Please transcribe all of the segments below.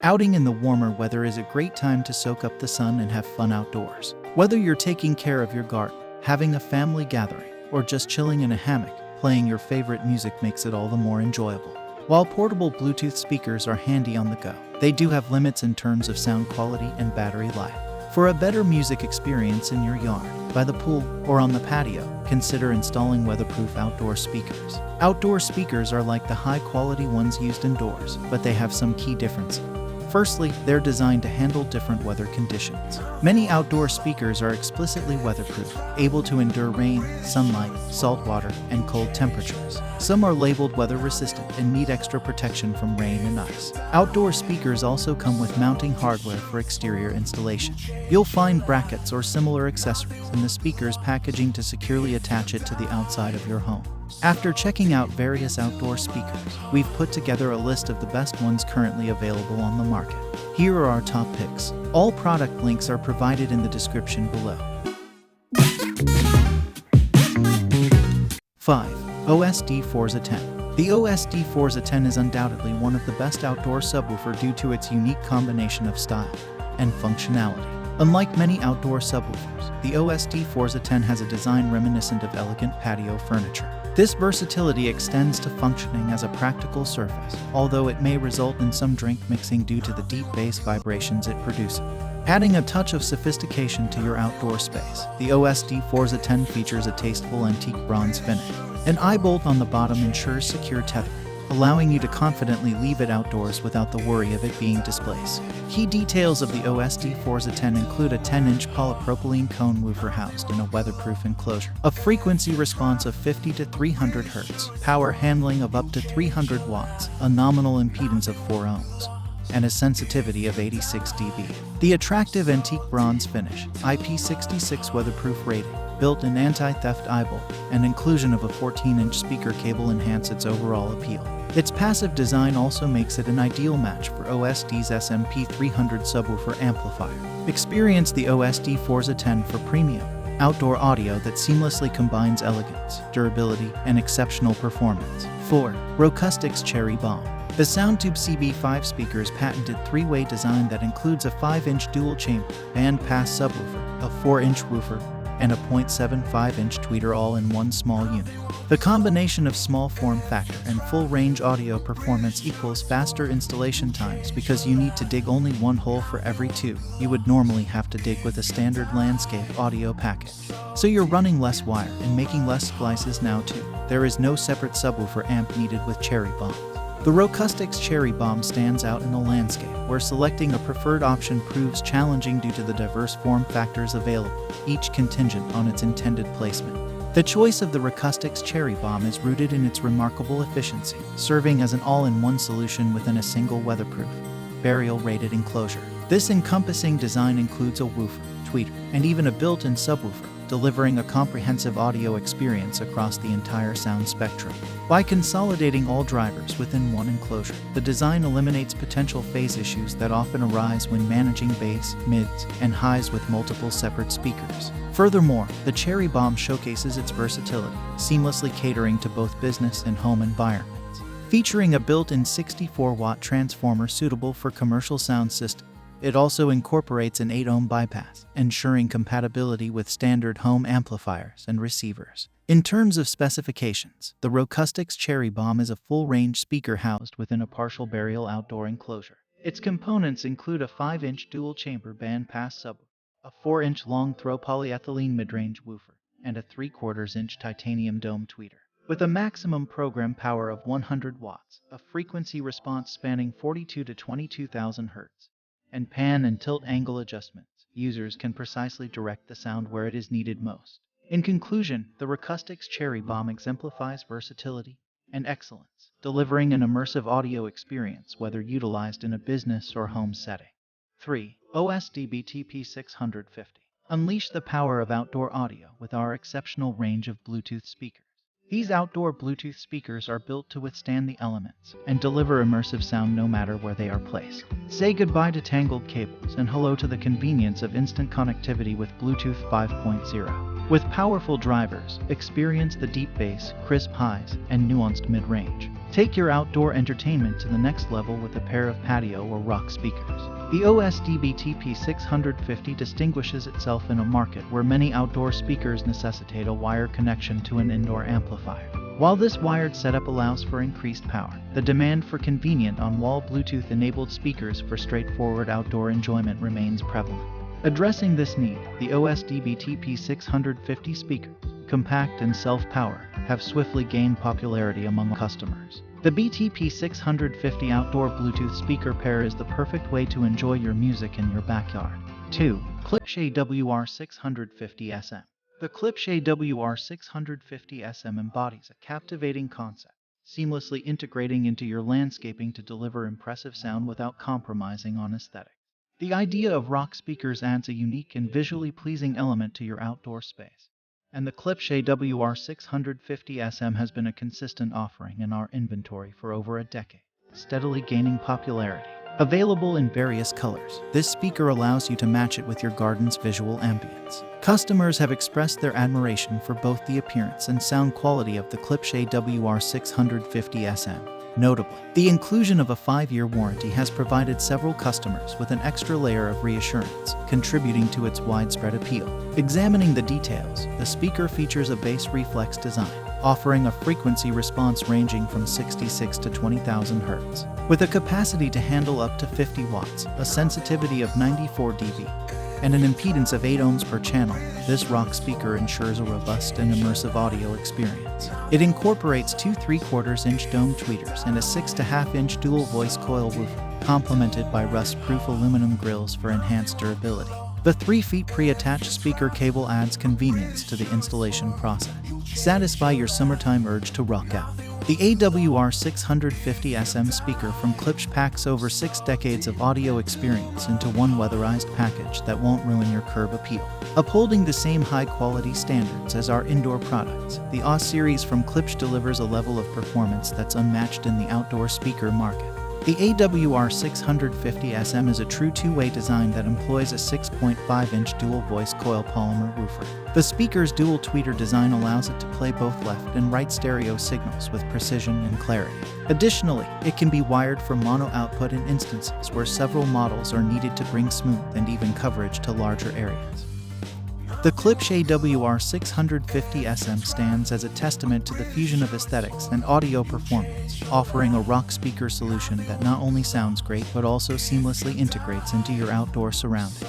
Outing in the warmer weather is a great time to soak up the sun and have fun outdoors. Whether you're taking care of your garden, having a family gathering, or just chilling in a hammock, playing your favorite music makes it all the more enjoyable. While portable Bluetooth speakers are handy on the go, they do have limits in terms of sound quality and battery life. For a better music experience in your yard, by the pool, or on the patio, consider installing weatherproof outdoor speakers. Outdoor speakers are like the high-quality ones used indoors, but they have some key differences. Firstly, they're designed to handle different weather conditions. Many outdoor speakers are explicitly weatherproof, able to endure rain, sunlight, salt water, and cold temperatures. Some are labeled weather-resistant and need extra protection from rain and ice. Outdoor speakers also come with mounting hardware for exterior installation. You'll find brackets or similar accessories in the speaker's packaging to securely attach it to the outside of your home. After checking out various outdoor speakers, we've put together a list of the best ones currently available on the market. Here are our top picks. All product links are provided in the description below. 5. OSD Forza 10. The OSD Forza 10 is undoubtedly one of the best outdoor subwoofer due to its unique combination of style and functionality. Unlike many outdoor subwoofers, the OSD Forza 10 has a design reminiscent of elegant patio furniture. This versatility extends to functioning as a practical surface, although it may result in some drink mixing due to the deep bass vibrations it produces. Adding a touch of sophistication to your outdoor space, the OSD Forza 10 features a tasteful antique bronze finish. An eye bolt on the bottom ensures secure tethering, allowing you to confidently leave it outdoors without the worry of it being displaced. Key details of the OSD Forza 10 include a 10-inch polypropylene cone woofer housed in a weatherproof enclosure, a frequency response of 50 to 300 Hz, power handling of up to 300 watts, a nominal impedance of 4 ohms, and a sensitivity of 86 dB. The attractive antique bronze finish, IP66 weatherproof rating, built-in anti-theft eye bolt, and inclusion of a 14-inch speaker cable enhance its overall appeal. Its passive design also makes it an ideal match for OSD's SMP300 subwoofer amplifier. Experience the OSD Forza 10 for premium outdoor audio that seamlessly combines elegance, durability, and exceptional performance. 4. Rockustics Cherry Bomb. The Soundtube CB5 speaker's patented 3-way design that includes a 5-inch dual-chamber band-pass subwoofer, a 4-inch woofer, and a 0.75-inch tweeter all in one small unit. The combination of small form factor and full-range audio performance equals faster installation times because you need to dig only one hole for every 2 you would normally have to dig with a standard landscape audio package. So you're running less wire and making less splices now too. There is no separate subwoofer amp needed with Cherry Bomb. The Rockustics Cherry Bomb stands out in a landscape where selecting a preferred option proves challenging due to the diverse form factors available, each contingent on its intended placement. The choice of the Rockustics Cherry Bomb is rooted in its remarkable efficiency, serving as an all-in-one solution within a single weatherproof, burial-rated enclosure. This encompassing design includes a woofer, tweeter, and even a built-in subwoofer, delivering a comprehensive audio experience across the entire sound spectrum. By consolidating all drivers within one enclosure, the design eliminates potential phase issues that often arise when managing bass, mids, and highs with multiple separate speakers. Furthermore, the Cherry Bomb showcases its versatility, seamlessly catering to both business and home environments. Featuring a built-in 64-watt transformer suitable for commercial sound systems, it also incorporates an 8-ohm bypass, ensuring compatibility with standard home amplifiers and receivers. In terms of specifications, the Rockustics Cherry Bomb is a full-range speaker housed within a partial burial outdoor enclosure. Its components include a 5-inch dual-chamber band-pass subwoofer, a 4-inch long-throw polyethylene mid-range woofer, and a 3/4-inch titanium dome tweeter. With a maximum program power of 100 watts, a frequency response spanning 42 to 22,000 Hz, and pan and tilt angle adjustments, users can precisely direct the sound where it is needed most. In conclusion, the Rockustics Cherry Bomb exemplifies versatility and excellence, delivering an immersive audio experience whether utilized in a business or home setting. 3. OSD BTP 650. Unleash the power of outdoor audio with our exceptional range of Bluetooth speakers. These outdoor Bluetooth speakers are built to withstand the elements and deliver immersive sound no matter where they are placed. Say goodbye to tangled cables and hello to the convenience of instant connectivity with Bluetooth 5.0. With powerful drivers, experience the deep bass, crisp highs, and nuanced mid-range. Take your outdoor entertainment to the next level with a pair of patio or rock speakers. The OSD-BTP650 distinguishes itself in a market where many outdoor speakers necessitate a wire connection to an indoor amplifier. While this wired setup allows for increased power, the demand for convenient on-wall Bluetooth-enabled speakers for straightforward outdoor enjoyment remains prevalent. Addressing this need, the OSD-BTP650 speakers, compact and self-power, have swiftly gained popularity among customers. The BTP650 outdoor Bluetooth speaker pair is the perfect way to enjoy your music in your backyard. 2. Klipsch AWR650SM. The Klipsch AWR650SM embodies a captivating concept, seamlessly integrating into your landscaping to deliver impressive sound without compromising on aesthetics. The idea of rock speakers adds a unique and visually pleasing element to your outdoor space, and the Klipsch AWR650SM has been a consistent offering in our inventory for over a decade, steadily gaining popularity. Available in various colors, this speaker allows you to match it with your garden's visual ambience. Customers have expressed their admiration for both the appearance and sound quality of the Klipsch AWR650SM. Notably, the inclusion of a 5-year warranty has provided several customers with an extra layer of reassurance, contributing to its widespread appeal. Examining the details, the speaker features a bass reflex design, offering a frequency response ranging from 66 to 20,000 Hz. With a capacity to handle up to 50 watts, a sensitivity of 94 dB, and an impedance of 8 ohms per channel, this rock speaker ensures a robust and immersive audio experience. It incorporates 2 3/4-inch dome tweeters and a 6.5-inch dual-voice coil woofer, complemented by rust-proof aluminum grills for enhanced durability. The 3 feet pre-attached speaker cable adds convenience to the installation process. Satisfy your summertime urge to rock out. The AWR650SM speaker from Klipsch packs over 6 decades of audio experience into one weatherized package that won't ruin your curb appeal. Upholding the same high-quality standards as our indoor products, the AWS series from Klipsch delivers a level of performance that's unmatched in the outdoor speaker market. The AWR650SM is a true two-way design that employs a 6.5-inch dual-voice coil polymer woofer. The speaker's dual tweeter design allows it to play both left and right stereo signals with precision and clarity. Additionally, it can be wired for mono output in instances where several models are needed to bring smooth and even coverage to larger areas. The Klipsch AWR650SM stands as a testament to the fusion of aesthetics and audio performance, offering a rock speaker solution that not only sounds great but also seamlessly integrates into your outdoor surroundings.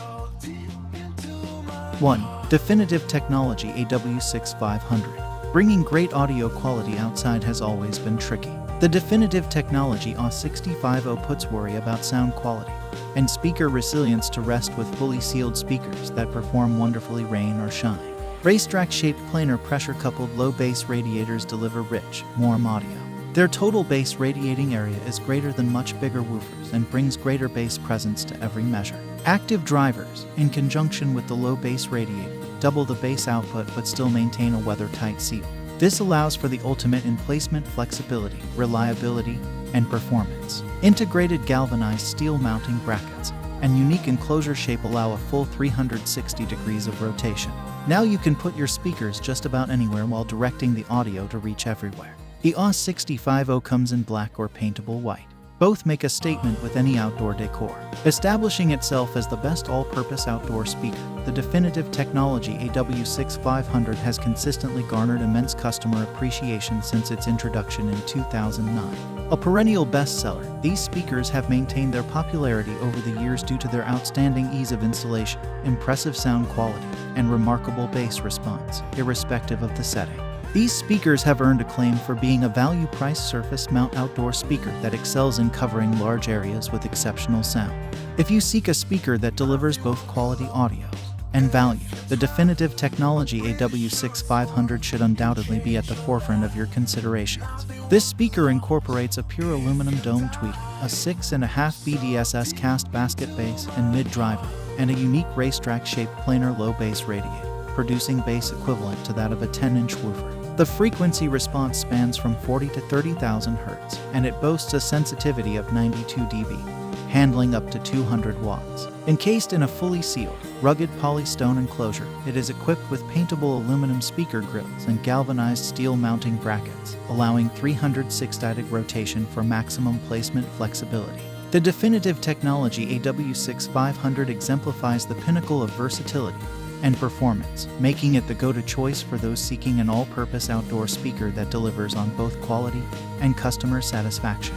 1. Definitive Technology AW6500. Bringing great audio quality outside has always been tricky. The Definitive Technology AW650 puts worry about sound quality and speaker resilience to rest with fully sealed speakers that perform wonderfully rain or shine. Racetrack-shaped planar pressure-coupled low-bass radiators deliver rich, warm audio. Their total bass radiating area is greater than much bigger woofers and brings greater bass presence to every measure. Active drivers, in conjunction with the low bass radiator, double the bass output but still maintain a weather-tight seal. This allows for the ultimate in placement flexibility, reliability, and performance. Integrated galvanized steel mounting brackets and unique enclosure shape allow a full 360 degrees of rotation. Now you can put your speakers just about anywhere while directing the audio to reach everywhere. The AW650 comes in black or paintable white. Both make a statement with any outdoor decor. Establishing itself as the best all-purpose outdoor speaker, the Definitive Technology AW6500 has consistently garnered immense customer appreciation since its introduction in 2009. A perennial bestseller, these speakers have maintained their popularity over the years due to their outstanding ease of installation, impressive sound quality, and remarkable bass response, irrespective of the setting. These speakers have earned acclaim for being a value-priced surface mount outdoor speaker that excels in covering large areas with exceptional sound. If you seek a speaker that delivers both quality audio and value, the Definitive Technology AW6500 should undoubtedly be at the forefront of your considerations. This speaker incorporates a pure aluminum dome tweeter, a 6.5 BDSS cast basket bass and mid driver, and a unique racetrack-shaped planar low bass radiator, producing bass equivalent to that of a 10-inch woofer. The frequency response spans from 40 to 30,000 Hz, and it boasts a sensitivity of 92 dB. handling up to 200 watts. Encased in a fully sealed, rugged polystone enclosure, it is equipped with paintable aluminum speaker grills and galvanized steel mounting brackets, allowing 360° rotation for maximum placement flexibility. The definitive technology AW6500 exemplifies the pinnacle of versatility and performance, making it the go-to choice for those seeking an all-purpose outdoor speaker that delivers on both quality and customer satisfaction.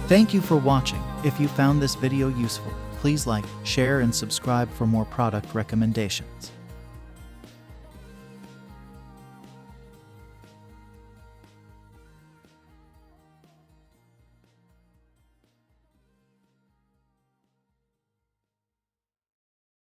Thank you for watching. If you found this video useful, please like, share, and subscribe for more product recommendations.